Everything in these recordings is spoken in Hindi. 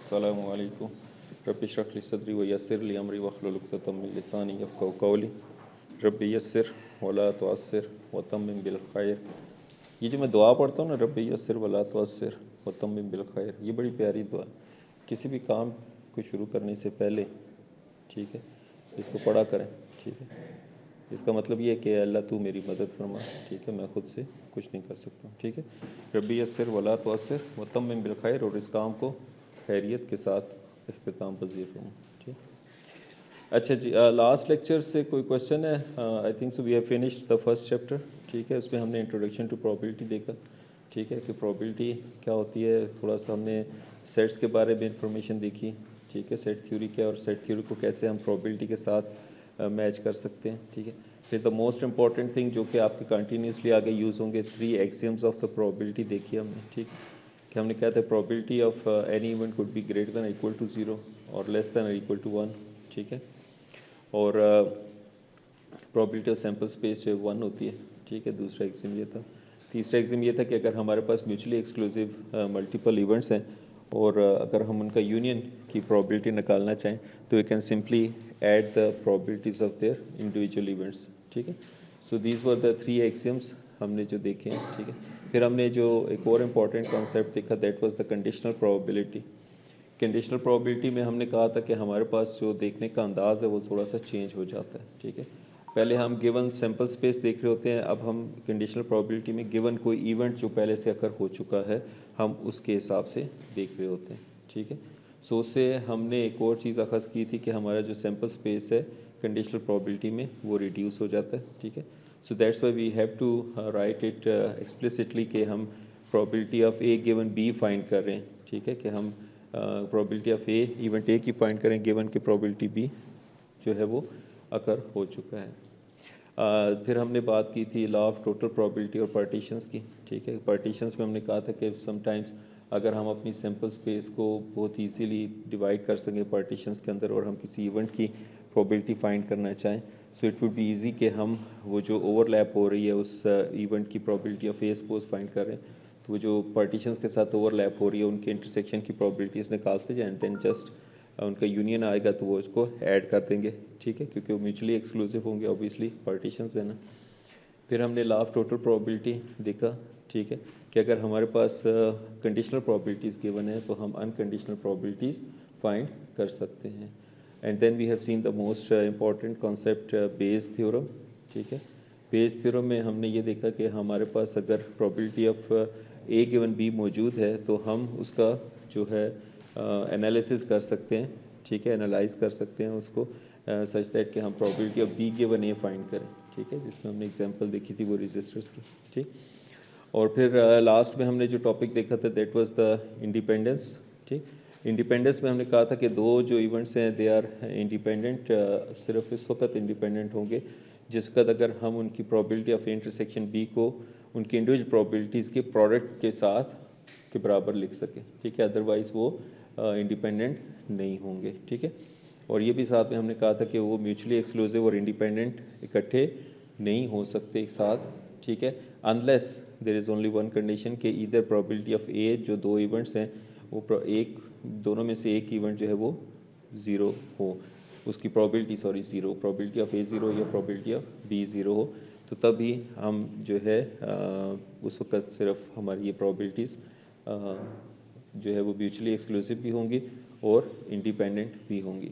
अस्सलामु अलैकुम रब्बि इश्रह ली सदरी व यस्सिर ली अमरी वहलुल उक़दतम मिन लिसानी यफ़क़हू क़ौली रब्बि यस्सिर वला तुअस्सिर व तम्मिम बिल खैर। ये जो मैं दुआ पढ़ता हूँ ना, रब्बि यस्सिर वला तुअस्सिर व तम्मिम बिल खैर, ये बड़ी प्यारी दुआ है। किसी भी काम को शुरू करने से पहले, ठीक है, इसको पढ़ा करें। ठीक है, इसका मतलब ये है कि अल्लाह तू मेरी मदद फरमा, ठीक है, मैं ख़ुद से कुछ नहीं कर सकता। ठीक है, रब्बी यस्सिर वला तुअस्सिर व तम्मिम बिल खैर, और इस काम को खैरियत के साथ इख्तिताम पज़ीर फरमा। ठीक, अच्छा जी, लास्ट लेक्चर से कोई क्वेश्चन है? I think so we have finished the first chapter. ठीक है, उसमें हमने इंट्रोडक्शन टू प्रोबेबिलिटी देखा। ठीक है, कि प्रोबेबिलिटी क्या होती है, थोड़ा सा हमने सेट्स के बारे में इंफॉर्मेशन देखी। ठीक है, सेट थ्योरी क्या, और सेट थ्योरी को कैसे हम प्रोबेबिलिटी के साथ मैच कर सकते हैं। ठीक है, फिर द मोस्ट इंपॉर्टेंट थिंग जो कि आपके कंटिन्यूसली आगे यूज़ होंगे, 3 एक्सियम्स ऑफ द प्रोबेबिलिटी देखी हमने। ठीक है, कि हमने क्या था, probability of any event could be greater than equal to 0 और लेस दैन इक्वल टू 1। ठीक है, और प्रोबेबिलिटी ऑफ सैम्पल स्पेस जो 1 होती है। ठीक है, दूसरा एग्जाम ये था। तीसरा एग्जाम ये था कि अगर हमारे पास म्यूचुअली एक्सक्लूसिव मल्टीपल इवेंट्स हैं और अगर हम उनका यूनियन की प्रोबेबिलिटी निकालना चाहें तो we can simply add the probabilities of their individual events. ठीक है, so these were the 3 axioms हमने जो देखे हैं। ठीक है, फिर हमने जो एक और इम्पॉर्टेंट कॉन्सेप्ट देखा, that was the conditional probability. Conditional probability में हमने कहा था कि हमारे पास जो देखने का अंदाज़ है वो थोड़ा सा चेंज हो जाता है। ठीक है, पहले हम गिवन सैम्पल स्पेस देख रहे होते हैं, अब हम कंडीशनल प्रोबेबिलिटी में गिवन कोई इवेंट जो पहले से अकर हो चुका है हम उसके हिसाब से देख रहे होते हैं। ठीक है, सो उससे हमने एक और चीज़ अखज़ की थी कि हमारा जो सैम्पल स्पेस है कंडीशनल प्रोबेबिलिटी में वो रिड्यूस हो जाता है। ठीक है, so that's why we have to write it explicitly कि हम probability of A given B find कर रहे हैं। ठीक है, कि हम probability of A event A की फाइंड करें गिवन की प्रोबेबिलिटी बी जो है वो अकर हो चुका है। फिर हमने बात की थी लॉ ऑफ टोटल प्रोबेबिलिटी और पार्टीशंस की। ठीक है, पार्टीशंस में हमने कहा था कि समटाइम्स अगर हम अपनी सैम्पल स्पेस को बहुत इजीली डिवाइड कर सकें पार्टीशंस के अंदर और हम किसी इवेंट की प्रोबेबिलिटी फाइंड करना चाहें, so it would be easy कि हम वो जो ओवरलैप हो रही है उस इवेंट की probability of A suppose find करें, तो वो जो पार्टीशंस के साथ ओवरलैप हो रही है उनके इंटरसेक्शन की प्रोबेबिलिटीज़ निकालते जाएँ, देन जस्ट उनका यूनियन आएगा तो वो उसको ऐड कर देंगे। ठीक है, क्योंकि वो म्यूचुअली एक्सक्लूसिव होंगे ऑब्वियसली पार्टीशंस है ना। फिर हमने लॉ ऑफ टोटल प्रोबेबिलिटी देखा। ठीक है, कि अगर हमारे पास कंडीशनल प्रोबेबिलिटीज़ गिवन है तो हम अनकंडीशनल प्रोबेबिलिटीज़ फाइंड कर सकते हैं। And then we have seen the most important concept Bayes theorem. ठीक है, बेस थ्योरम में हमने ये देखा कि हमारे पास अगर probability of A given B मौजूद है तो हम उसका जो है एनालिसिस कर सकते हैं। ठीक है, एनालाइज कर सकते हैं उसको सच दैट कि हम probability of be given A find करें। ठीक है, जिसमें हमने एग्जांपल देखी थी वो रजिस्टर्स की। ठीक, और फिर लास्ट में हमने जो टॉपिक देखा था दैट वाज द इंडिपेंडेंस। ठीक, इंडिपेंडेंस में हमने कहा था कि दो जो इवेंट्स हैं दे आर इंडिपेंडेंट, सिर्फ इस वक्त इंडिपेंडेंट होंगे जिस वक्त अगर हम उनकी प्रोबेबिलिटी ऑफ इंटरसेक्शन बी को उनकी इंडिविजुअल प्रोबेबिलिटीज़ के प्रोडक्ट के साथ के बराबर लिख सकें। ठीक है, अदरवाइज़ वो इंडिपेंडेंट नहीं होंगे। ठीक है, और ये भी साथ में हमने कहा था कि वो म्यूचुअली एक्सक्लूसिव और इंडिपेंडेंट इकट्ठे नहीं हो सकते एक साथ। ठीक है, unless there is only one condition कि ईदर प्रोबेबिलिटी ऑफ ए, जो दो इवेंट्स हैं वो एक दोनों में से एक इवेंट जो है वो ज़ीरो हो, उसकी probability zero, probability of A zero या प्रोबेबिलिटी ऑफ बी ज़ीरो हो, तो तभी हम जो है उस वक़्त सिर्फ हमारी ये प्रोबेबिलिटीज़ जो है वो म्यूचुअली एक्सक्लूसिव भी होंगी और इंडिपेंडेंट भी होंगी।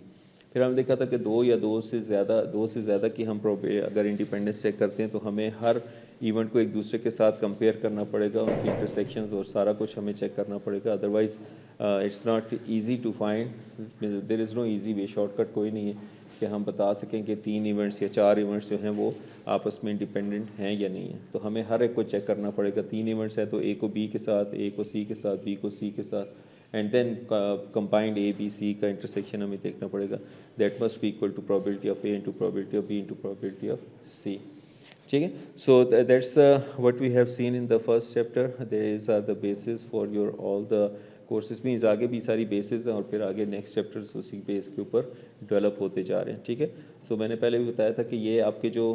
फिर हमने देखा था कि दो से ज़्यादा की हम अगर इंडिपेंडेंस चेक करते हैं तो हमें हर इवेंट को एक दूसरे के साथ कंपेयर करना पड़ेगा, उनकी इंटरसेक्शंस और सारा कुछ हमें चेक करना पड़ेगा। Otherwise it's not easy to find, there is no easy way, shortcut कोई नहीं है कि हम बता सकें कि 3 इवेंट्स या 4 इवेंट्स जो हैं वो आपस में इंडिपेंडेंट हैं या नहीं है। तो हमें हर एक को चेक करना पड़ेगा। 3 इवेंट्स हैं तो ए को बी के साथ, ए को सी के साथ, बी को सी के साथ, and then combined A B C का इंटरसेक्शन हमें देखना पड़ेगा। That must be equal to probability of A into probability of B into probability of C. ठीक है, so that's what we have seen in the first chapter. There are the basis for your all the courses. Means आगे भी सारी बेसिस हैं और फिर आगे नेक्स्ट चैप्टर्स उसी बेस के ऊपर डेवलप होते जा रहे हैं। ठीक है, सो मैंने पहले भी बताया था कि ये आपके जो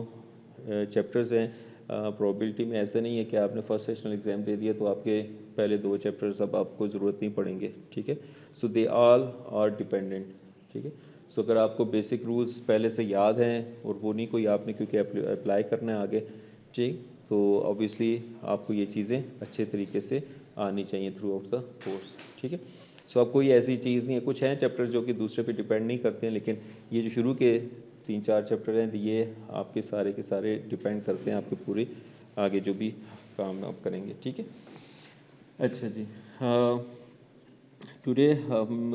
चैप्टर्स हैं प्रोबेबिलिटी में ऐसा नहीं है कि आपने फर्स्ट सेशनल एग्ज़ाम दे दिया तो आपके पहले 2 चैप्टर्स अब आपको ज़रूरत नहीं पड़ेंगे, ठीक है। सो दे ऑल आर डिपेंडेंट, ठीक है। सो अगर आपको बेसिक रूल्स पहले से याद हैं और वो नहीं कोई आपने क्योंकि अप्लाई करना है आगे, ठीक, तो ऑब्वियसली आपको ये चीज़ें अच्छे तरीके से आनी चाहिए थ्रू आउट द कोर्स, ठीक है। सो अब कोई ऐसी चीज़ नहीं है, कुछ हैं चैप्टर जो कि दूसरे पे डिपेंड नहीं करते हैं, लेकिन ये जो शुरू के 3-4 चैप्टर हैं ये आपके सारे के सारे डिपेंड करते हैं आपके पूरे आगे जो भी काम आप करेंगे, ठीक है। अच्छा जी, टुडे हम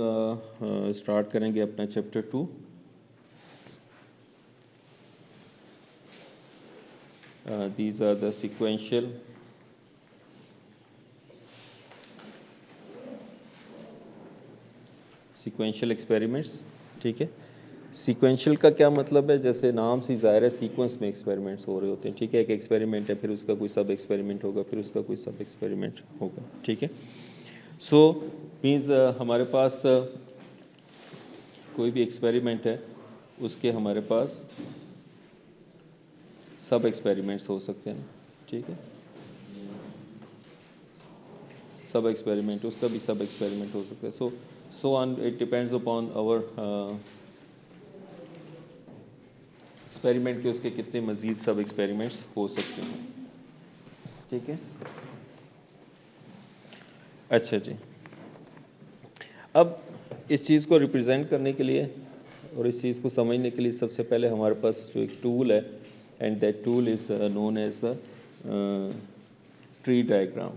स्टार्ट करेंगे अपना chapter 2। These are the sequential experiments, ठीक है। सीक्वेंशियल का क्या मतलब है, जैसे नाम से ज़ाहिर है सीक्वेंस में एक्सपेरिमेंट्स हो रहे होते हैं, ठीक है। एक एक्सपेरिमेंट है, फिर उसका कोई सब एक्सपेरिमेंट होगा, फिर उसका कोई सब एक्सपेरिमेंट होगा, ठीक है। सो मीन्स हमारे पास कोई भी एक्सपेरिमेंट है उसके हमारे पास सब एक्सपेरिमेंट्स हो सकते हैं, ठीक है। सब एक्सपेरिमेंट, उसका भी सब एक्सपेरिमेंट हो सकता है। So on, it depends upon our experiment के उसके कितने मज़ीद सब एक्सपेरिमेंट्स हो सकते हैं, ठीक है। अच्छा जी, अब इस चीज़ को रिप्रेजेंट करने के लिए और इस चीज़ को समझने के लिए सबसे पहले हमारे पास जो एक टूल है, and that tool is known as the tree diagram,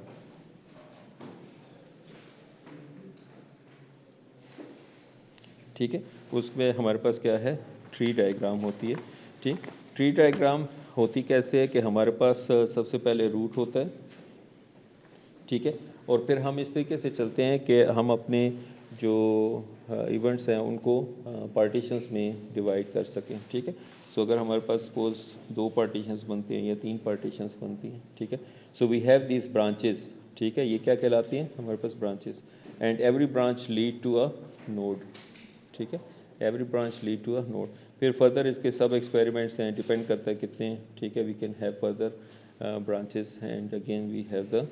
ठीक है। उसमें हमारे पास क्या है, ट्री डायग्राम होती है, ठीक। ट्री डायग्राम होती कैसे है कि हमारे पास सबसे पहले रूट होता है, ठीक है, और फिर हम इस तरीके से चलते हैं कि हम अपने जो इवेंट्स हैं उनको पार्टीशंस में डिवाइड कर सकें, ठीक है। सो अगर हमारे पास सपोज 2 पार्टीशंस बनती हैं या 3 पार्टीशंस बनती हैं, ठीक है। So we have these branches, ठीक है, ये क्या कहलाती हैं हमारे पास branches, and every branch lead to a node, ठीक है। Every branch lead to a node. फिर फर्दर इसके सब एक्सपेरिमेंट्स हैं, डिपेंड करता है कितने, ठीक है। We can have further branches and again we have the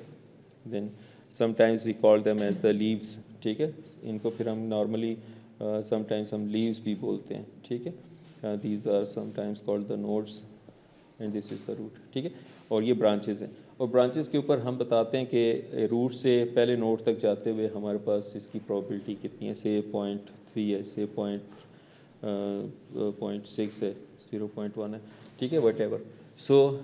then sometimes we call them as the leaves, ठीक है। इनको फिर हम नॉर्मली समटाइम्स हम लीव्स भी बोलते हैं, ठीक है। These are sometimes called the nodes and this is the root, ठीक है। और ये ब्रांचेस हैं, और ब्रांचेस के ऊपर हम बताते हैं कि रूट से पहले नोड तक जाते हुए हमारे पास इसकी प्रोबेबिलिटी कितनी है, से 0.3 है, से 0.6 है, 0.1 है, ठीक है, वट एवर। सो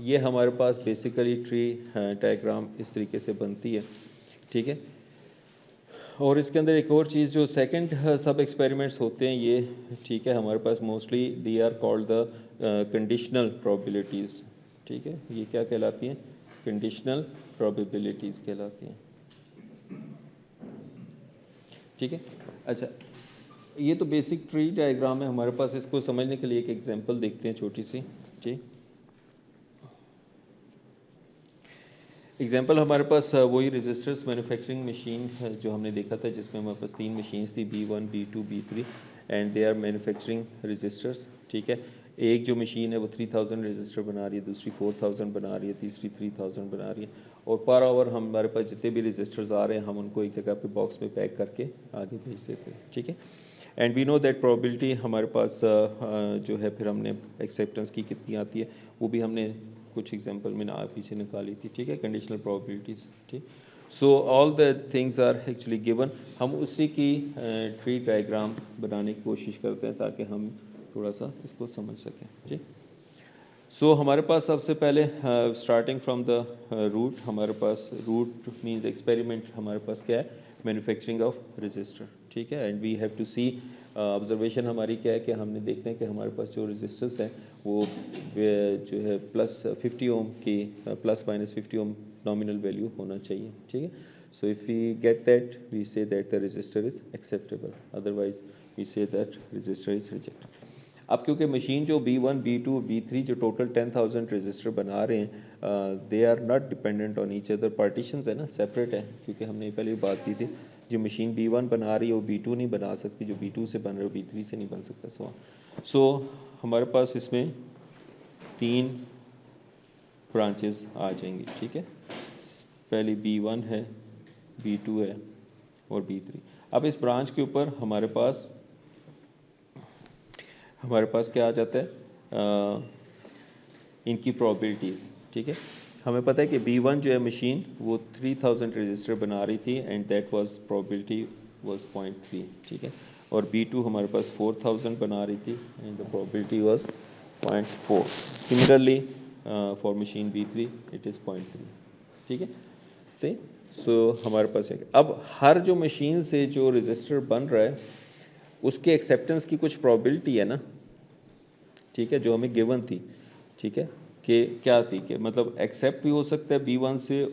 ये हमारे पास बेसिकली ट्री डायग्राम इस तरीके से बनती है, ठीक है। और इसके अंदर एक और चीज़ जो सेकंड सब एक्सपेरिमेंट्स होते हैं ये, ठीक है, हमारे पास mostly they are called the conditional probabilities, ठीक है। ये क्या कहलाती हैं, कंडीशनल प्रोबेबिलिटीज़ कहलाती हैं, ठीक है। अच्छा, ये तो बेसिक ट्री डायग्राम है हमारे पास। इसको समझने के लिए एक एग्जांपल देखते हैं छोटी सी, ठीक। एग्जांपल हमारे पास वही रजिस्टर्स मैन्युफैक्चरिंग मशीन जो हमने देखा था, जिसमें हमारे पास 3 मशीन्स थी, B1, B2, B3, and they are manufacturing registers, ठीक है। एक जो मशीन है वो 3000 रजिस्टर बना रही है, दूसरी 4000 बना रही है, तीसरी 3000 बना रही है, और पर आवर हमारे पास जितने भी रजिस्टर्स आ रहे हैं हम उनको एक जगह पे बॉक्स में पैक करके आगे भेज देते हैं, ठीक है। And we know that probability हमारे पास जो है, फिर हमने एक्सेप्टेंस की कितनी आती है वो भी हमने कुछ एग्जांपल में पीछे निकाली थी, ठीक है, कंडीशनल प्रोबेबिलिटीज़, ठीक। So all the things are actually given. हम उसी की ट्री डायग्राम बनाने की कोशिश करते हैं ताकि हम थोड़ा सा इसको समझ सकें, ठीक। सो हमारे पास सबसे पहले स्टार्टिंग फ्रॉम द रूट, हमारे पास रूट मीन्स एक्सपेरिमेंट हमारे पास क्या है, मैन्युफैक्चरिंग ऑफ रजिस्टर, ठीक है। And we have to see, observation हमारी क्या है कि हमने देखना है कि हमारे पास जो रजिस्टर्स हैं वो जो है प्लस 50 ओम की plus minus 50 ohm nominal value होना चाहिए, ठीक है। So if we get that we say that the register is acceptable, otherwise we say that register is rejected. अब क्योंकि मशीन जो B1, B2, B3 जो टोटल 10,000 रजिस्टर बना रहे हैं, they are not dependent on each other, partitions है ना, सेपरेट है, क्योंकि हमने पहले भी बात की थी, जो मशीन B1 बना रही है वो B2 नहीं बना सकती, जो B2 से बन रहा है वो B3 से नहीं बन सकता। सो हमारे पास इसमें 3 ब्रांचेस आ जाएंगी, ठीक है। पहली B1 है, B2 है और B3। अब इस ब्रांच के ऊपर हमारे पास क्या आ जाता है, इनकी प्रोबेबिलिटीज़, ठीक है। हमें पता है कि B1 जो है मशीन वो 3000 रजिस्टर बना रही थी and that was probability was 0.3, ठीक है। और B2 हमारे पास 4000 बना रही थी and the probability was 0.4। Similarly for machine B3 it is 0.3, ठीक है। सही। सो हमारे पास है, अब हर जो मशीन से जो रजिस्टर बन रहा है उसके एक्सेप्टेंस की कुछ प्रोबेबिलिटी है ना, ठीक है, जो हमें गिवन थी, ठीक है, कि क्या थी कि मतलब एक्सेप्ट भी हो सकता है B1 से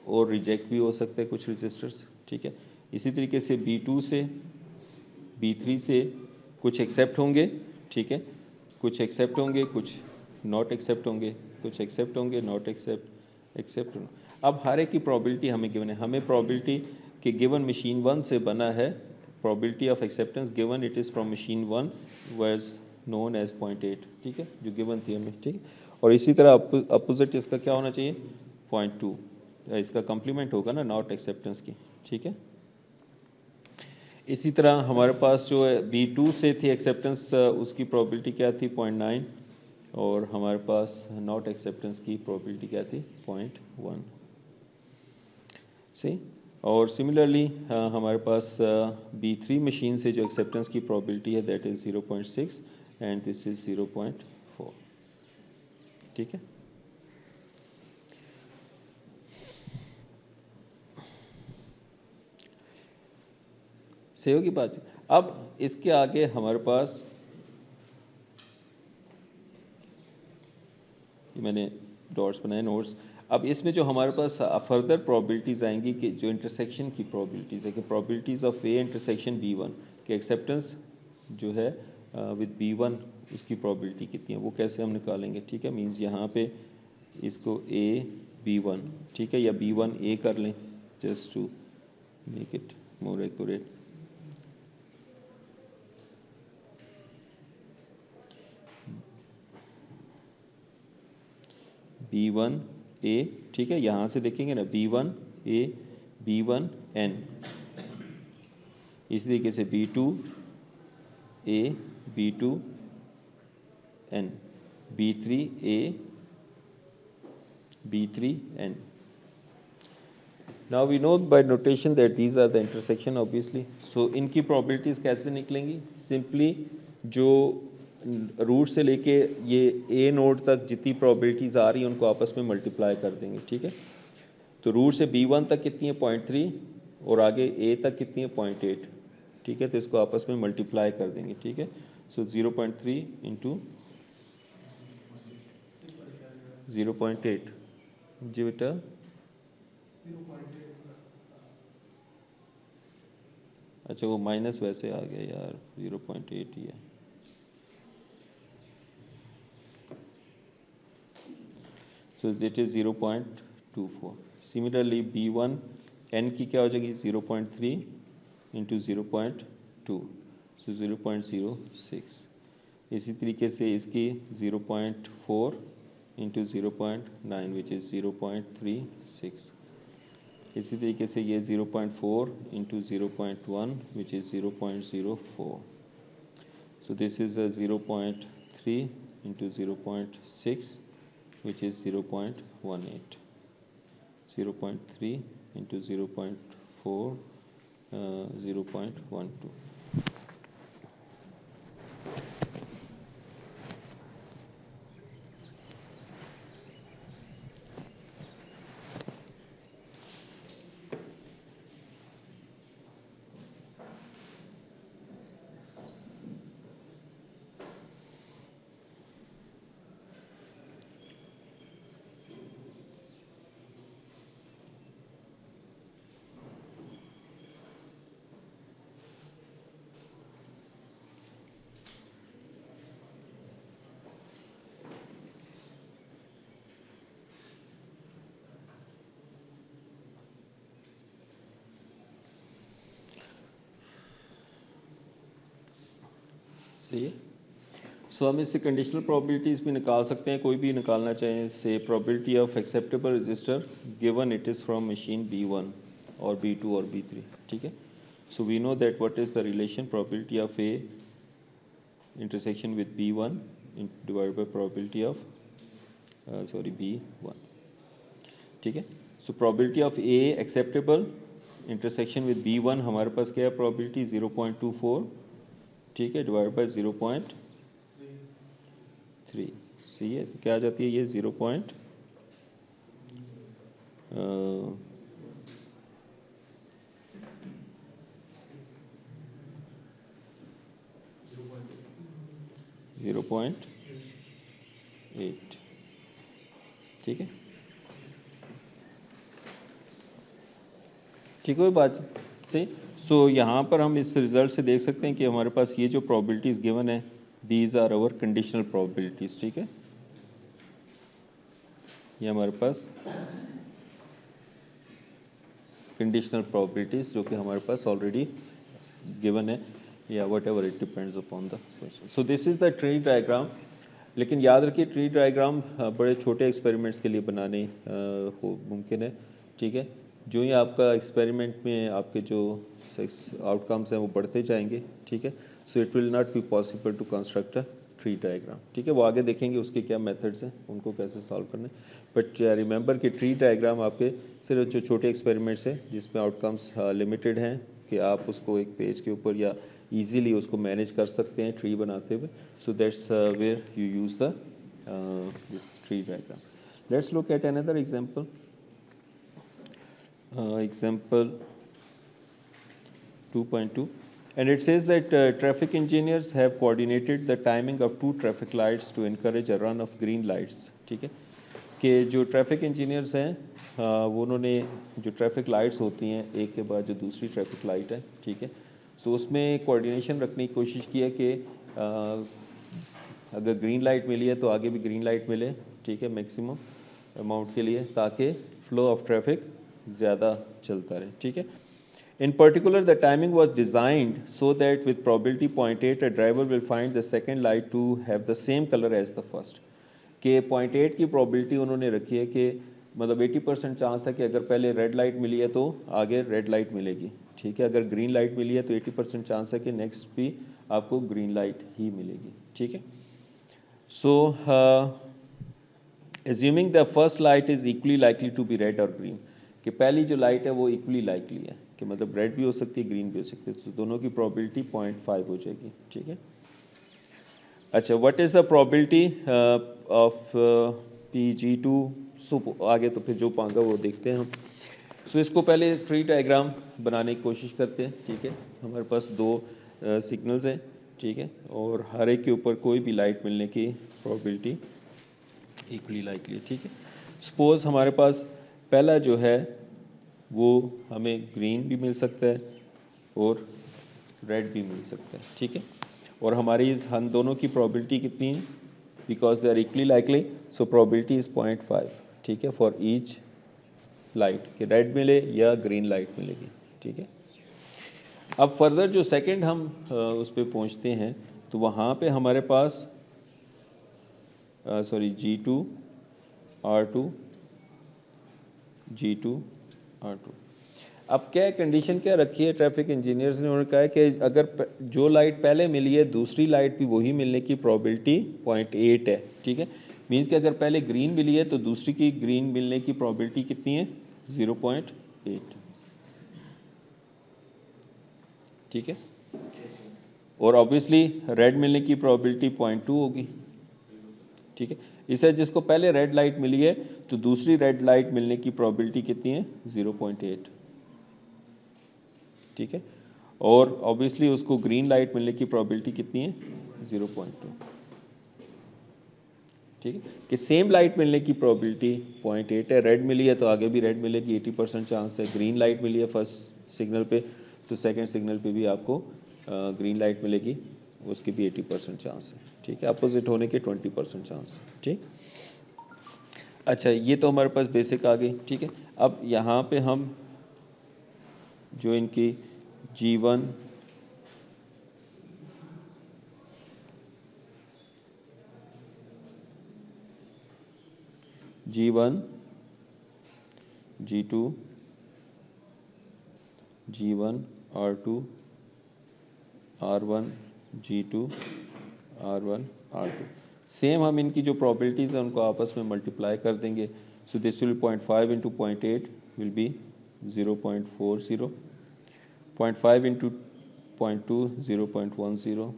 और रिजेक्ट भी हो सकता है कुछ रजिस्टर्स, ठीक है। इसी तरीके से B2 से, B3 से कुछ एक्सेप्ट होंगे, ठीक है, कुछ एक्सेप्ट होंगे, कुछ नॉट एक्सेप्ट होंगे, कुछ एक्सेप्ट होंगे, नॉट एक्सेप्ट होंगे। अब हर एक की प्रोबेबिलिटी हमें गिवन है, हमें प्रोबेबिलिटी कि गिवन मशीन 1 से बना है, probability of acceptance given it is from machine 1 was known as 0.8, ठीक है, जो गिवन थी हमें, ठीक। और इसी तरह अपोजिट इसका क्या होना चाहिए, 0.2, इसका कम्प्लीमेंट होगा ना नॉट एक्सेप्टेंस की, ठीक है। इसी तरह हमारे पास जो है B2 से थी एक्सेप्टेंस, उसकी प्रोबेबिलिटी क्या थी, 0.9, और हमारे पास नॉट एक्सेप्टेंस की प्रोबेबिलिटी क्या थी, 0.1, सही। और सिमिलरली हमारे पास B3 मशीन से जो एक्सेप्टेंस की प्रोबेबिलिटी है that is 0.6 and this is 0.4, ठीक है। सही होगी बात। अब इसके आगे हमारे पास मैंने डॉट्स बनाए नोट्स। अब इसमें जो हमारे पास फर्दर प्रोबेबिलिटीज़ आएंगी कि जो इंटरसेक्शन की प्रोबेबिलिटीज़ है कि probabilities of A intersection B1 के एक्सेप्टेंस जो है विद B1 उसकी प्रोबेबिलिटी कितनी है, वो कैसे हम निकालेंगे, ठीक है। मींस यहाँ पे इसको A B1, ठीक है, या B1A कर लें just to make it more accurate. B1A, ठीक है, यहाँ से देखेंगे ना B1A B1N, इसी तरीके से B2A B2N B3A B3N। Now we know by notation that these are the intersection obviously, so इनकी probabilities कैसे निकलेंगी, simply जो रूट से लेके ये A नोड तक जितनी probabilities आ रही हैं उनको आपस में मल्टीप्लाई कर देंगे, ठीक है। तो रूट से B1 तक कितनी है, 0.3, और आगे A तक कितनी है, 0.8, ठीक है। तो इसको आपस में मल्टीप्लाई कर देंगे, ठीक है। सो 0.3 इंटू 0.8, जी बेटा, अच्छा वो माइनस वैसे आ गया यार, 0.8 ही है। So this is 0.24। Similarly B1 N की क्या हो जाएगी, 0.3 इंटू 0.2, सो 0.06। इसी तरीके से इसकी 0.4 इंटू 0.9 विच इज़ 0.36। इसी तरीके से ये 0.4 into 0.1 which is 0.04। So this is a 0.3 into 0.6 which is 0.18, 0.3 into 0.4 0.12। सही है। सो हम इससे कंडीशनल प्रोबेबिलिटीज़ भी निकाल सकते हैं, कोई भी निकालना चाहें। Say probability of acceptable register given it is from machine B1 और B2 और B3, ठीक है। So we know that what is the relation probability of A intersection with B1 divide by probability of B1, ठीक है। So probability of A acceptable intersection with B1 हमारे पास क्या है, प्रोबेबिलिटी 0.24, ठीक है, डिवाइड बाय 0.3, सही है। तो क्या आ जाती है ये 0.0 0.8, ठीक है, ठीक है, बात सही। सो यहाँ पर हम इस रिज़ल्ट से देख सकते हैं कि हमारे पास ये जो प्रोबेबिलिटीज़ गिवन है, these are our conditional probabilities, ठीक है। ये हमारे पास कंडीशनल प्रोबेबिलिटीज़ जो कि हमारे पास ऑलरेडी गिवन है, या what ever it depends upon the question. So this is the tree diagram. लेकिन याद रखिए ट्री डायग्राम बड़े छोटे एक्सपेरिमेंट्स के लिए बनाने मुमकिन है, ठीक है। जो ही आपका एक्सपेरिमेंट में आपके जो आउटकम्स हैं वो बढ़ते जाएंगे, ठीक है। So it will not be possible to construct a tree diagram, ठीक है। वो आगे देखेंगे उसके क्या मेथड्स हैं, उनको कैसे सॉल्व करने। बट रिमेंबर कि ट्री डायग्राम आपके सिर्फ जो छोटे एक्सपेरिमेंट्स हैं जिसमें आउटकम्स लिमिटेड हैं, कि आप उसको एक पेज के ऊपर या इजीली उसको मैनेज कर सकते हैं ट्री बनाते हुए। So that's where you use the this tree diagram. Let's look at another example. Example 2.2, and it says that traffic engineers have coordinated the timing of 2 traffic lights to encourage a run of green lights, ठीक है। कि जो ट्रैफिक इंजीनियर्स हैं वो उन्होंने जो ट्रैफिक लाइट्स होती हैं एक के बाद जो दूसरी ट्रैफिक लाइट है, ठीक है। सो उसमें कोऑर्डिनेशन रखने की कोशिश की है कि अगर ग्रीन लाइट मिली है तो आगे भी ग्रीन लाइट मिले, ठीक है, मैक्सिमम अमाउंट के लिए, ताकि फ्लो ऑफ ट्रैफिक ज़्यादा चलता रहे, ठीक है। In particular, the timing was designed so that with probability 0.8, a driver will find the second light to have the same color as the first. कि 0.8 की probability उन्होंने रखी है कि मतलब 80% चांस है कि अगर पहले रेड लाइट मिली है तो आगे रेड लाइट मिलेगी, ठीक है। अगर ग्रीन लाइट मिली है तो 80% चांस है कि नेक्स्ट भी आपको ग्रीन लाइट ही मिलेगी, ठीक है। सो assuming the first light is equally likely to be red or green, कि पहली जो लाइट है वो इक्वली लाइकली है, कि मतलब रेड भी हो सकती है ग्रीन भी हो सकती है, तो दोनों की प्रोबेबिलिटी 0.5 हो जाएगी, ठीक है। अच्छा, what is the probability of PG2? सो आगे तो फिर जो पाएंगा वो देखते हैं हम। सो इसको पहले ट्री डायग्राम बनाने की कोशिश करते हैं, ठीक है। हमारे पास 2 सिग्नल्स हैं, ठीक है, और हर एक के ऊपर कोई भी लाइट मिलने की प्रोबेबिलिटी इक्वली लाइकली, ठीक है। सपोज़ हमारे पास पहला जो है वो हमें ग्रीन भी मिल सकता है और रेड भी मिल सकता है, ठीक है। और हमारी हम दोनों की प्रोबेबिलिटी कितनी है, because they are equally likely, so probability is 0.5, ठीक है, फॉर ईच लाइट, कि रेड मिले या ग्रीन लाइट मिलेगी, ठीक है। अब फर्दर जो सेकंड हम उस पर पहुँचते हैं तो वहाँ पे हमारे पास G2 R2 G2 R2। अब क्या है, कंडीशन क्या रखी है ट्रैफिक इंजीनियर्स ने, उन्होंने कहा है कि अगर जो लाइट पहले मिली है दूसरी लाइट भी वही मिलने की प्रोबेबिलिटी 0.8 है, ठीक है। मीन्स कि अगर पहले ग्रीन मिली है तो दूसरी की ग्रीन मिलने की प्रोबेबिलिटी कितनी है, 0.8, ठीक है। और ऑब्वियसली रेड मिलने की प्रोबेबिलिटी 0.2 होगी, ठीक है। इसे जिसको पहले रेड लाइट मिली है तो दूसरी रेड लाइट मिलने की प्रोबेबिलिटी कितनी है, 0.8, ठीक है। और ऑब्वियसली उसको ग्रीन लाइट मिलने की प्रोबेबिलिटी कितनी है, 0.2, ठीक है। कि सेम लाइट मिलने की प्रोबेबिलिटी 0.8 है। रेड मिली है तो आगे भी रेड मिलेगी, 80% चांस है। ग्रीन लाइट मिली है फर्स्ट सिग्नल पे तो सेकंड सिग्नल पे भी आपको ग्रीन लाइट मिलेगी, उसकी भी 80% चांस है, ठीक है। अपोजिट होने के 20% चांस है, ठीक। अच्छा, ये तो हमारे पास बेसिक आ गई, ठीक है। अब यहाँ पे हम जो इनकी G1 G1 G2 G1 R2 R1 G2 R1 R2। Same हम इनकी जो प्रॉबिलिटीज़ हैं उनको आपस में मल्टीप्लाई कर देंगे। So this will 0.5 into 0.8 will be 0.40, 0.5 into 0.2 0.10,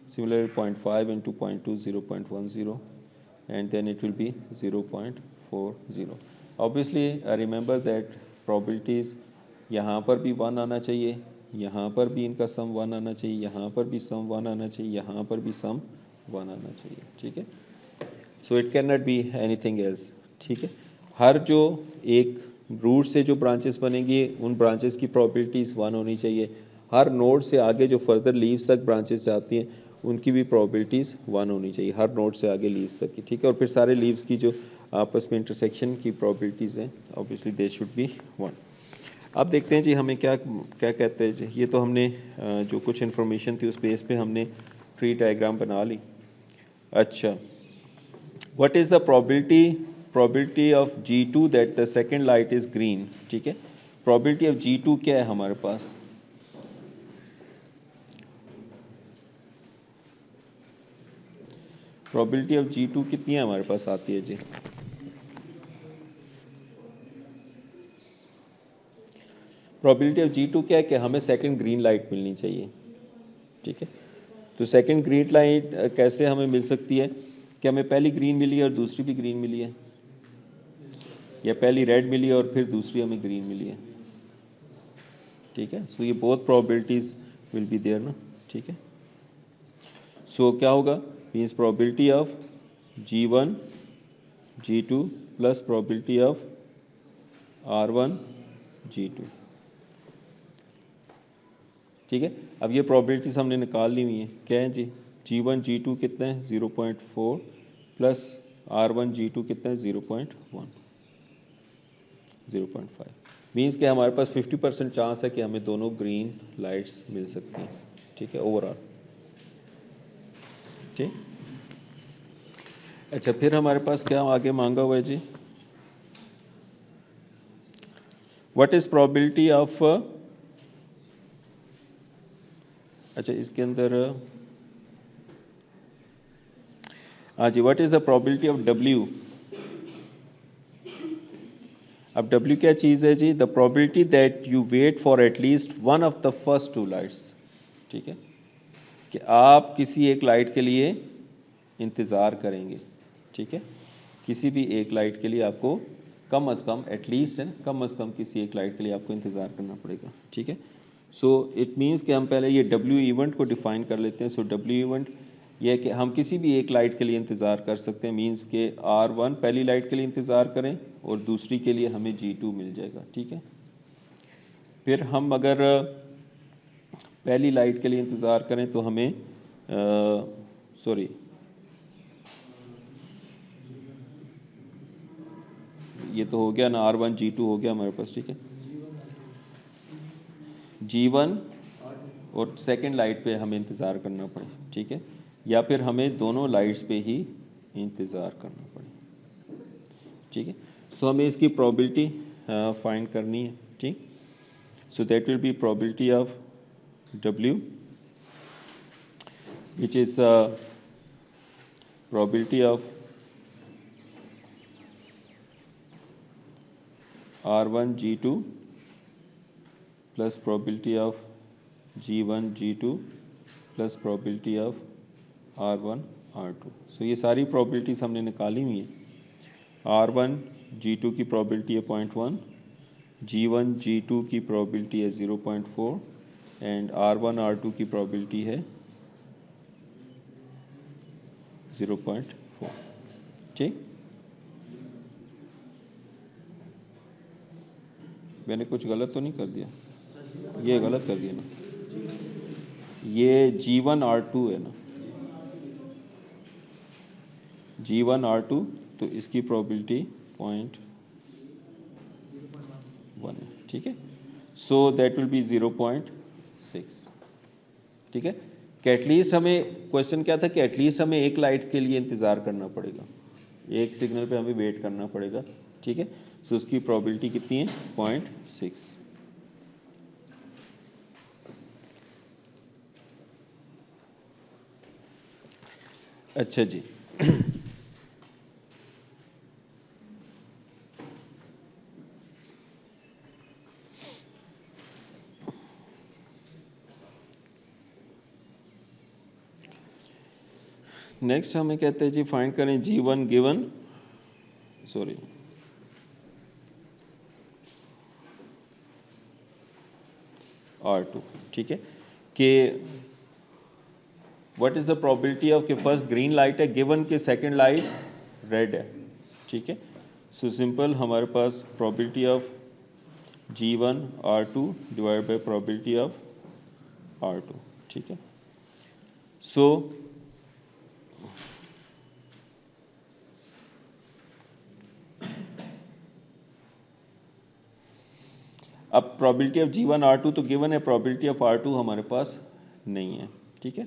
similarly 0.5 into 0.2 0.10, and then it will be 0.40। obviously remember that probabilities यहाँ पर भी 1 आना चाहिए, यहाँ पर भी इनका सम 1 आना चाहिए, यहाँ पर भी सम 1 आना चाहिए, यहाँ पर भी सम 1 आना चाहिए, ठीक है। So it can not be anything else, ठीक है। हर जो एक रूट से जो ब्रांचेस बनेंगी उन ब्रांचेस की प्रोबेबिलिटीज़ 1 होनी चाहिए। हर नोड से आगे जो फर्दर लीव्स तक ब्रांचेस जाती हैं उनकी भी प्रोबेबिलिटीज़ 1 होनी चाहिए, हर नोड से आगे लीव्स तक की, ठीक है। और फिर सारे लीव्स की जो आपस में इंटरसेक्शन की प्रोबेबिलिटीज़ हैं ऑब्वियसली दे शुड बी 1। अब देखते हैं जी हमें क्या क्या कहते हैं जी। ये तो हमने जो कुछ इन्फॉर्मेशन थी उस बेस पे हमने ट्री डायग्राम बना ली। अच्छा, what is the probability of G2 that the second light is green, ठीक है। प्रोबेबिलिटी ऑफ G2 क्या है हमारे पास? प्रोबेबिलिटी ऑफ G2 कितनी है हमारे पास आती है जी? प्रोबेबिलिटी ऑफ G2 क्या है कि हमें सेकंड ग्रीन लाइट मिलनी चाहिए, ठीक है। तो सेकंड ग्रीन लाइट कैसे हमें मिल सकती है कि हमें पहली ग्रीन मिली है और दूसरी भी ग्रीन मिली है, या पहली रेड मिली है और फिर दूसरी हमें ग्रीन मिली है, ठीक है। सो ये both probabilities will be there ना, ठीक है। सो क्या होगा, means probability of G1 G2 plus probability of R1 G2, ठीक है। अब ये प्रोबेबिलिटीज़ हमने निकाल ली हुई हैं, क्या है जी? G1 G2 कितना है 0.4 प्लस R1 G2 कितना है 0.1 0.5, मीन्स कि हमारे पास 50% चांस है कि हमें दोनों ग्रीन लाइट्स मिल सकती हैं, ठीक है, ओवरऑल, ठीक। अच्छा, फिर हमारे पास क्या आगे मांगा हुआ है जी? व्हाट इज़ प्रोबेबिलिटी ऑफ, अच्छा इसके अंदर हाँ जी, what is the probability of W? अब W क्या चीज़ है जी? The probability that you wait for at least one of the first two lights, ठीक है, कि आप किसी एक लाइट के लिए इंतज़ार करेंगे, ठीक है। किसी भी एक लाइट के लिए आपको कम से कम एटलीस्ट है ना, कम से कम किसी एक लाइट के लिए आपको इंतज़ार करना पड़ेगा, ठीक है। सो इट मीन्स कि हम पहले ये W इवेंट को डिफ़ाइन कर लेते हैं। सो W इवेंट ये है कि हम किसी भी एक लाइट के लिए इंतज़ार कर सकते हैं, मीन्स के R1 पहली लाइट के लिए इंतज़ार करें और दूसरी के लिए हमें G2 मिल जाएगा, ठीक है। फिर हम अगर पहली लाइट के लिए इंतज़ार करें तो हमें सॉरी ये तो हो गया ना, R1 G2 हो गया हमारे पास, ठीक है। G1 और सेकंड लाइट पे हमें इंतज़ार करना पड़े, ठीक है, या फिर हमें दोनों लाइट्स पे ही इंतज़ार करना पड़े, ठीक है। सो हमें इसकी प्रोबेबिलिटी फाइंड करनी है, ठीक। So that will be probability of W which is probability of R1 G2 plus probability of G1 G2 plus probability of R1 R2। सो ये सारी probabilities हमने निकाली हुई हैं। R1 G2 की probability है 0.1, G1 G2 की probability है 0.4 एंड R1 R2 की probability है 0.4, ठीक। मैंने कुछ गलत तो नहीं कर दिया? ये गलत कर दिया ना, ये G1 R2 है ना, G1 R2, तो इसकी प्रोबेबिलिटी 0.1 है, ठीक है। सो दैट विल बी 0.6, ठीक है। कि एटलीस्ट हमें, क्वेश्चन क्या था कि एटलीस्ट हमें एक लाइट के लिए इंतज़ार करना पड़ेगा, एक सिग्नल पे हमें वेट करना पड़ेगा, ठीक है। सो उसकी प्रोबेबिलिटी कितनी है, 0.6। अच्छा जी। नेक्स्ट हमें कहते हैं जी फाइंड करें G1 गिवन, सॉरी R2, ठीक है, कि what is the probability of कि फर्स्ट ग्रीन लाइट है गिवन के सेकंड लाइट रेड है, ठीक है। सो सिंपल हमारे पास probability of G1 R2 divide by probability of R2, ठीक है। सो अब प्रोबेबिलिटी ऑफ G1 R2 तो गिवन है, प्रोबेबिलिटी ऑफ R2 हमारे पास नहीं है, ठीक है।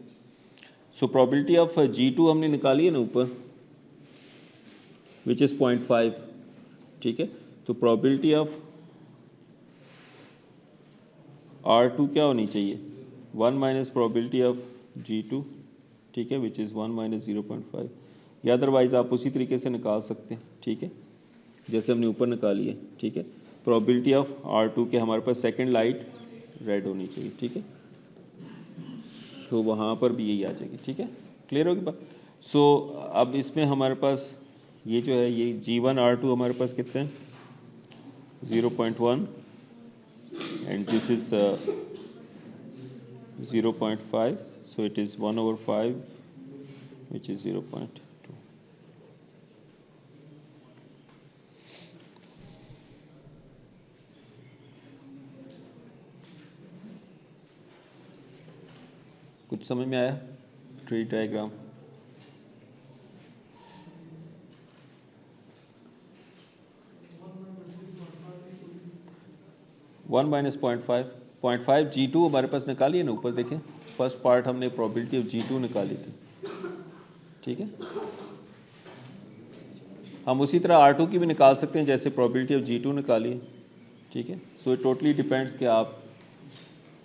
सो प्रोबेबिलिटी ऑफ G2 हमने निकाली है ना ऊपर, विच इज़ 0.5, ठीक है। तो प्रोबेबिलिटी ऑफ R2 क्या होनी चाहिए, 1 माइनस प्रोबेबिलिटी ऑफ G2, ठीक है, विच इज़ 1 माइनस 0.5, या अदरवाइज़ आप उसी तरीके से निकाल सकते हैं, ठीक है, जैसे हमने ऊपर निकाली है, ठीक है। प्रोबेबिलिटी ऑफ R2 के हमारे पास सेकंड लाइट रेड होनी चाहिए, ठीक है। सो वहाँ पर भी यही आ जाएगी, ठीक है, क्लियर होगी बात। सो अब इसमें हमारे पास ये जो है ये G1 R2 हमारे पास कितने हैं, 0.1 and this is 0.5, so it is 1/5, which is 0.2. कुछ समझ में आया tree diagram? One minus 0.5 G2 हमारे पास निकाली है ना ऊपर, देखें फर्स्ट पार्ट हमने प्रोबेबिलिटी ऑफ G2 निकाली थी, ठीक है। हम उसी तरह R2 की भी निकाल सकते हैं जैसे प्रोबेबिलिटी ऑफ G2 निकाली है, ठीक है। सो इट टोटली डिपेंड्स कि आप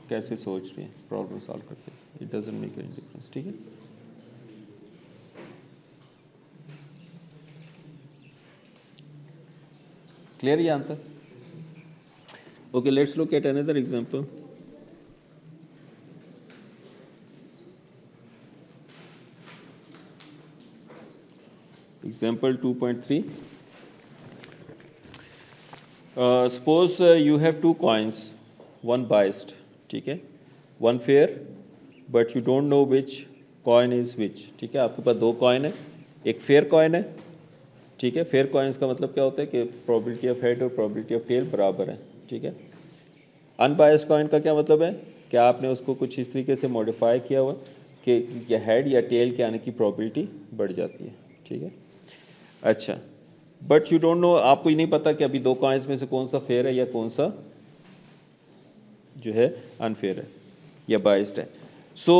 कैसे सोच रहे हैं प्रॉब्लम सॉल्व करते हैं, it doesn't make any difference, ठीक है। क्लियर ये answer? Okay, let's look at another example. Example 2.3. Suppose you have two coins, one biased, ठीक है, one fair, but you don't know which coin is which, ठीक है। आपके पास दो कॉइन है, एक फेयर कॉइन है, ठीक है। फेयर कॉइन्स का मतलब क्या होता है कि प्रोबेबिलिटी ऑफ हेड और प्रोबेबिलिटी ऑफ टेल बराबर है, ठीक है। अनबायस्ड कॉइन का क्या मतलब है कि आपने उसको कुछ इस तरीके से मॉडिफाई किया हुआ कि हेड या टेल के आने की प्रोबेबिलिटी बढ़ जाती है, ठीक है। अच्छा, बट यू डोंट नो, आपको ही नहीं पता कि अभी दो कॉइन्स में से कौन सा फेयर है या कौन सा जो है अनफेयर है या बाइस्ड है। सो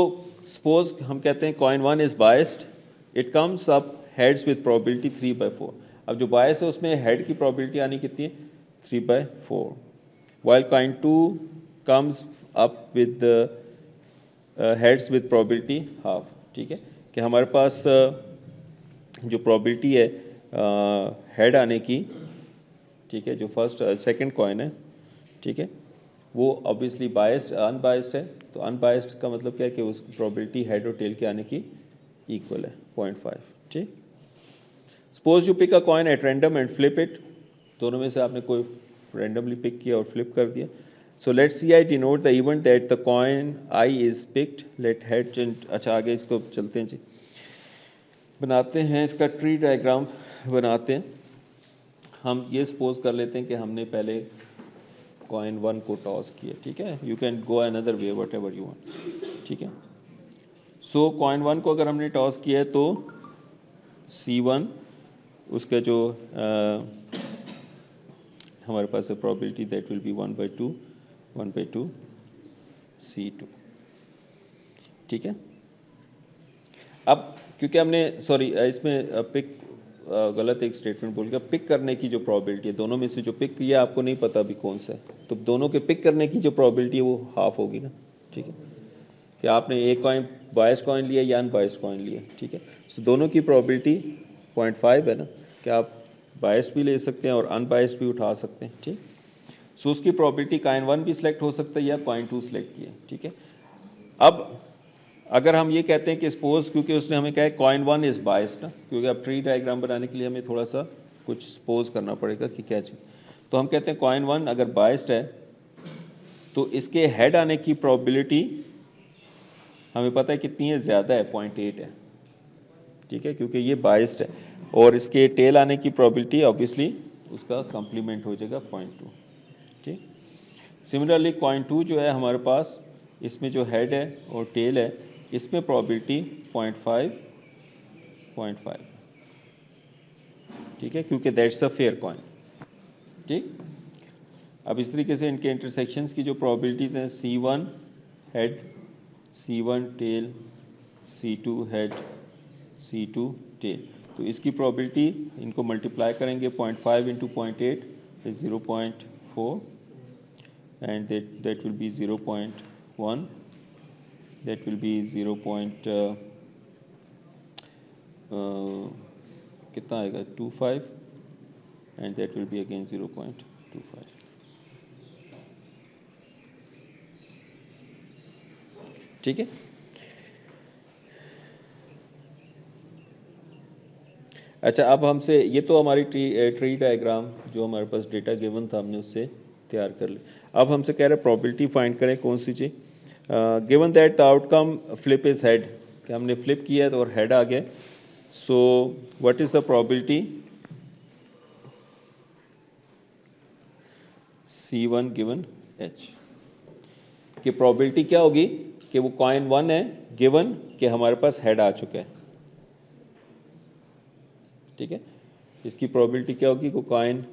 सपोज हम कहते हैं coin 1 is biased, it comes up heads with probability 3/4। अब जो बायस है उसमें हेड की प्रोबेबिलिटी आनी कितनी है, 3/4, while coin 2 comes up with heads with probability half, ठीक है। कि हमारे पास जो प्रोबेबिलिटी है हेड आने की, ठीक है, जो फर्स्ट सेकंड कॉइन है, ठीक है, वो ऑब्वियसली बायस्ड अनबायस्ड है। तो अनबायस्ड का मतलब क्या है कि उसकी प्रोबेबिलिटी हेड और टेल के आने की इक्वल है 0.5, ठीक। Suppose you pick a coin at random and flip it, दोनों में से आपने कोई रैंडमली पिक किया और फ्लिप कर दिया। So let C I denote the event that the coin I is picked, let head change. अच्छा, आगे इसको चलते हैं जी, बनाते हैं इसका ट्री डायग्राम बनाते हैं। हम ये सपोज कर लेते हैं कि हमने पहले कॉइन 1 को टॉस किया, ठीक है। You can go another way what ever you want, ठीक है। सो कॉइन 1 को अगर हमने टॉस किया है तो C1 उसका जो हमारे पास है probability that will be 1/2 C2, ठीक है। अब क्योंकि हमने सॉरी इसमें पिक गलत एक स्टेटमेंट बोल गया, पिक करने की जो प्रॉबिलिटी है, दोनों में से जो पिक किया आपको नहीं पता अभी कौन सा है, तो दोनों के पिक करने की जो प्रॉबिलिटी है वो हाफ होगी ना, ठीक है, कि आपने एक कॉइन बायस कॉइन लिया या अनबायस कॉइन लिया, ठीक है। सो दोनों की प्रॉबिलिटी 0.5 है ना, कि आप बायस भी ले सकते हैं और अनबायस भी उठा सकते हैं, ठीक। सो उसकी प्रॉबिलिटी कॉइन 1 भी सिलेक्ट हो सकता है या कॉइन 2 सिलेक्ट किया, ठीक है। अब अगर हम ये कहते हैं कि सपोज, क्योंकि उसने हमें कहा है कॉइन 1 इज़ बायस्ड ना, क्योंकि अब ट्री डायग्राम बनाने के लिए हमें थोड़ा सा कुछ सपोज करना पड़ेगा कि क्या चीज़, तो हम कहते हैं कॉइन 1 अगर बायस्ड है तो इसके हेड आने की प्रॉबिलिटी हमें पता है कितनी है, ज़्यादा है, 0.8 है, ठीक है, क्योंकि ये बायस्ड है, और इसके टेल आने की प्रॉबिलिटी ऑब्वियसली उसका कंप्लीमेंट हो जाएगा 0.2, ठीक। सिमिलरली कॉइन 2 जो है हमारे पास, इसमें जो हेड है और टेल है, इसमें प्रॉबिलिटी 0.5, ठीक है, क्योंकि दैट्स अ फेयर कॉइन, ठीक। अब इस तरीके से इनके इंटरसेक्शंस की जो प्रॉबिलिटीज़ हैं, C1 head, C1 tell, C2 head, C2 tell, तो इसकी प्रॉबिलिटी इनको मल्टीप्लाई करेंगे, 0.5 into 0.8 is 0.4, and that will be 0.1, that will be 0. कितना आएगा 25, and that will be again 0.25, ठीक है। अच्छा, अब हमसे ये तो हमारी ट्री डायग्राम जो हमारे पास डेटा गिवन था हमने उससे तैयार कर लिया। अब हमसे कह रहे हैं प्रॉबिलिटी फाइंड करें, कौन सी चीज़, given that the outcome flip is head, कि हमने फ्लिप किया है तो और हेड आ गया, so what is the probability C1 given H, कि प्रॉबिलिटी क्या होगी कि वो कॉइन 1 है गिवन कि हमारे पास हेड आ चुका है, ठीक है। इसकी प्रॉबिलिटी क्या होगी, को कॉइन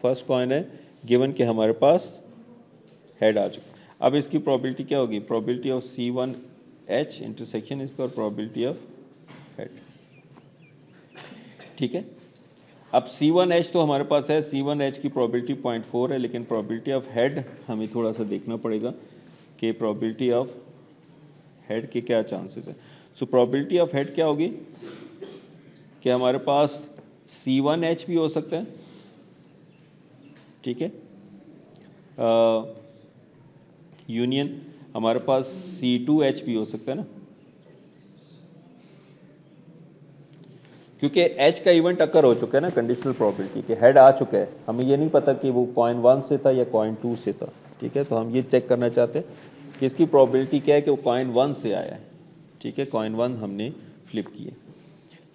फर्स्ट कॉइन है गिवन कि हमारे पास हेड आ चुका है। अब इसकी प्रॉबिलिटी क्या होगी, probability of C1 H intersection इसका और प्रॉबिलिटी ऑफ हेड, ठीक है। अब C1 H तो हमारे पास है, C1 H की प्रॉबिलिटी 0.4 है, लेकिन प्रॉबिलिटी ऑफ हेड हमें थोड़ा सा देखना पड़ेगा कि प्रॉबिलिटी ऑफ हेड के क्या चांसेस है। सो प्रॉबिलिटी ऑफ हेड क्या होगी कि हमारे पास C1 H भी हो सकता है, ठीक है, यूनियन हमारे पास C2 H भी हो सकता है ना, क्योंकि H का इवेंट अकर हो चुका है ना, कंडीशनल प्रॉबिलिटी के हेड आ चुका है, हमें ये नहीं पता कि वो कॉइन 1 से था या कॉइन 2 से था, ठीक है। तो हम ये चेक करना चाहते हैं कि इसकी प्रॉबिलिटी क्या है कि वो कॉइन 1 से आया है, ठीक है, कॉइन 1 हमने फ्लिप किए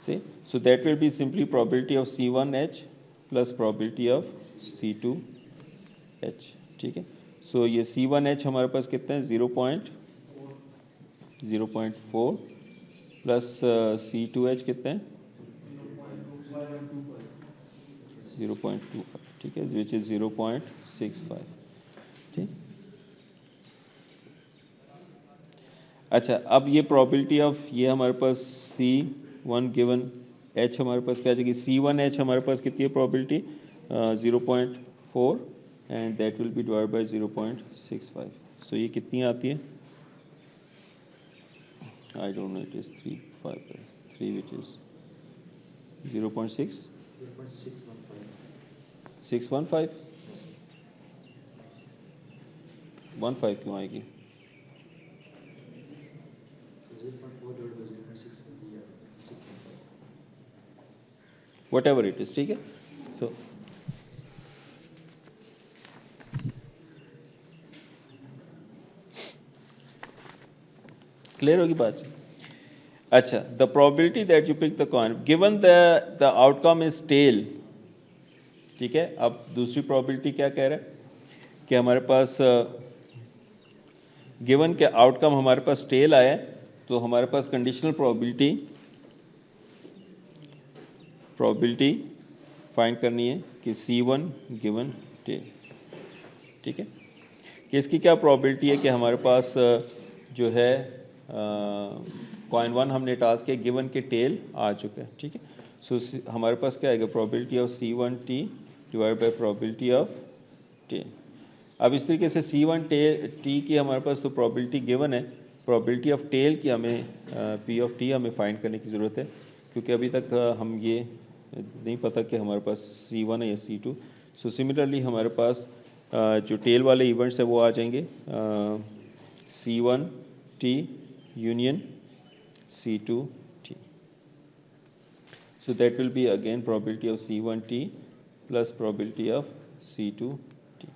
से, so that will be simply probability of C1 H plus probability of C2 H, ठीक है। सो ये C1 H हमारे पास कितना है, 0.4 प्लस C2 H कितना है 0.25, ठीक है, विच इज 0.65, ठीक। अच्छा, अब ये प्रॉबिलिटी ऑफ ये हमारे पास C1 गिवन H हमारे पास क्या आ जाएगी, C1 H हमारे पास कितनी है probability 0.4 and that will be divide by 0.65, सो ये कितनी आती है, I don't know, it is 3 which is 0.6 615 15 क्यों आएगी, वट एवर इट इज, ठीक है। सो क्लियर होगी बात। अच्छा, the probability that you pick the coin given the outcome is tail, ठीक है। अब दूसरी प्रोबेबिलिटी क्या कह रहा है कि हमारे पास गिवन के आउटकम हमारे पास टेल आया है, तो हमारे पास कंडीशनल प्रोबेबिलिटी फाइंड करनी है कि C1 गिवन टेल, ठीक है, कि इसकी क्या प्रोबेबिलिटी है कि हमारे पास जो है कॉइन 1 हमने टास्क किया गिवन के टेल आ चुका है, ठीक है। सो हमारे पास क्या आएगा, probability of C1T divide by probability of T। अब इस तरीके से C1 T की हमारे पास तो प्रोबेबिलिटी गिवन है, प्रोबेबिलिटी ऑफ टेल की हमें P ऑफ T हमें फाइंड करने की ज़रूरत है, क्योंकि अभी तक हम ये नहीं पता कि हमारे पास C1 है या C2। सो सिमिलरली हमारे पास जो टेल वाले इवेंट्स है वो आ जाएंगे C1T union C2T। So that will be again probability of C1T plus probability of C2T।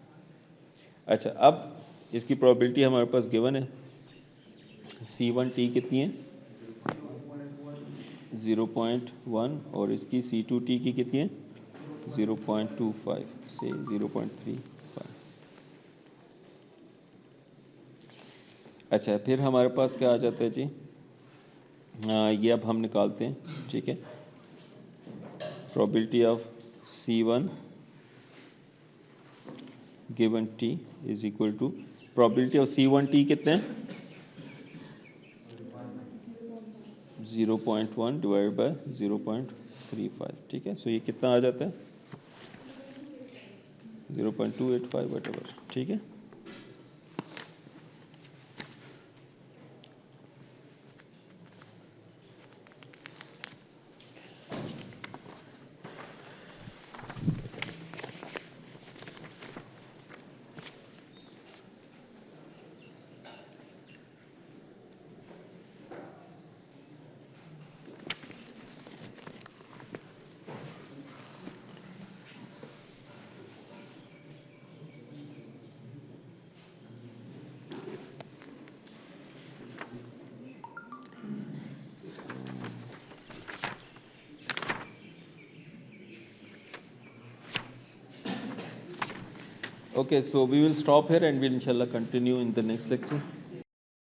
अच्छा, अब इसकी probability हमारे पास given है, C1T कितनी है 0.1 और इसकी C2T की कितनी है 0.25 से 0.35। अच्छा, फिर हमारे पास क्या आ जाता है जी, ये अब हम निकालते हैं, ठीक है। probability of C1 given T is equal to probability of C1T कितने हैं 0.1 डिवाइड बाय 0.35, ठीक है। सो ये कितना आ जाता है 0.285 वटेवर, ठीक है। Okay, so we will stop here and we'll inshallah continue in the next lecture.